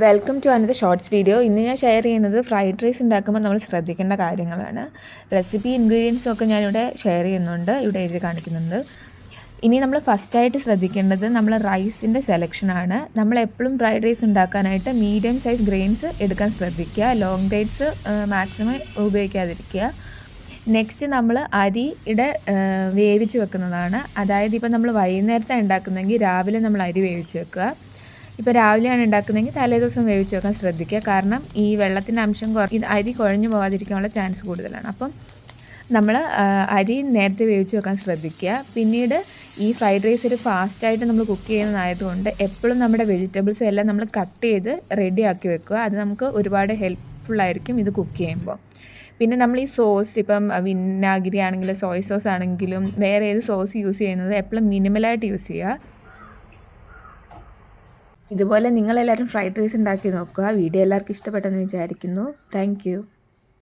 Welcome to another shorts video. ഇന്ന് ഞാൻ share ചെയ്യുന്നത് ഫ്രൈഡ് റൈസ് ഉണ്ടാക്കുമ്പോൾ നമ്മൾ ശ്രദ്ധിക്കേണ്ട കാര്യങ്ങളാണ്. റെസിപ്പി ഇൻഗ്രീഡിയൻസും ഒക്കെ ഞാനിവിടെ ഷെയർ ചെയ്യുന്നുണ്ട്, ഇവിടെ എഴുതി കാണിക്കുന്നുണ്ട്. ഇനി നമ്മൾ ഫസ്റ്റായിട്ട് ശ്രദ്ധിക്കേണ്ടത് നമ്മൾ റൈസിൻ്റെ സെലക്ഷനാണ്. നമ്മൾ എപ്പോഴും ഫ്രൈഡ് റൈസ് ഉണ്ടാക്കാനായിട്ട് മീഡിയം സൈസ് ഗ്രെയിൻസ് എടുക്കാൻ ശ്രദ്ധിക്കുക. ലോങ് ഗ്രേഡ്സ് മാക്സിമം ഉപയോഗിക്കാതിരിക്കുക. നെക്സ്റ്റ് നമ്മൾ അരിയുടെ വേവിച്ച് വെക്കുന്നതാണ്. അതായത് ഇപ്പോൾ നമ്മൾ വൈകുന്നേരത്താണ് ഉണ്ടാക്കുന്നതെങ്കിൽ രാവിലെ നമ്മൾ അരി വേവിച്ച് വെക്കുക. ഇപ്പോൾ രാവിലെയാണ് ഉണ്ടാക്കുന്നതെങ്കിൽ തലേദിവസം വേവിച്ച് വെക്കാൻ ശ്രദ്ധിക്കുക. കാരണം ഈ വെള്ളത്തിൻ്റെ അംശം ഇത് അരി കുഴഞ്ഞു പോകാതിരിക്കാനുള്ള ചാൻസ് കൂടുതലാണ്. അപ്പം നമ്മൾ അരി നേരത്തെ വേവിച്ച് വെക്കാൻ ശ്രദ്ധിക്കുക. പിന്നീട് ഈ ഫ്രൈഡ് റൈസ് ഒരു ഫാസ്റ്റായിട്ട് നമ്മൾ കുക്ക് ചെയ്യുന്നതായതുകൊണ്ട് എപ്പോഴും നമ്മുടെ വെജിറ്റബിൾസും എല്ലാം നമ്മൾ കട്ട് ചെയ്ത് റെഡിയാക്കി വെക്കുക. അത് നമുക്ക് ഒരുപാട് ഹെൽപ്ഫുള്ളായിരിക്കും ഇത് കുക്ക് ചെയ്യുമ്പോൾ. പിന്നെ നമ്മൾ ഈ സോസ് ഇപ്പം വിനാഗിരി ആണെങ്കിലും സോയ് സോസ് ആണെങ്കിലും വേറെ ഏത് സോസ് യൂസ് ചെയ്യുന്നത് എപ്പോഴും മിനിമലായിട്ട് യൂസ് ചെയ്യുക. ഇതുപോലെ നിങ്ങളെല്ലാവരും ഫ്രൈഡ് റൈസ് ഉണ്ടാക്കി നോക്കുക. വീഡിയോ എല്ലാവർക്കും ഇഷ്ടപ്പെട്ടെന്ന് വിചാരിക്കുന്നു. താങ്ക്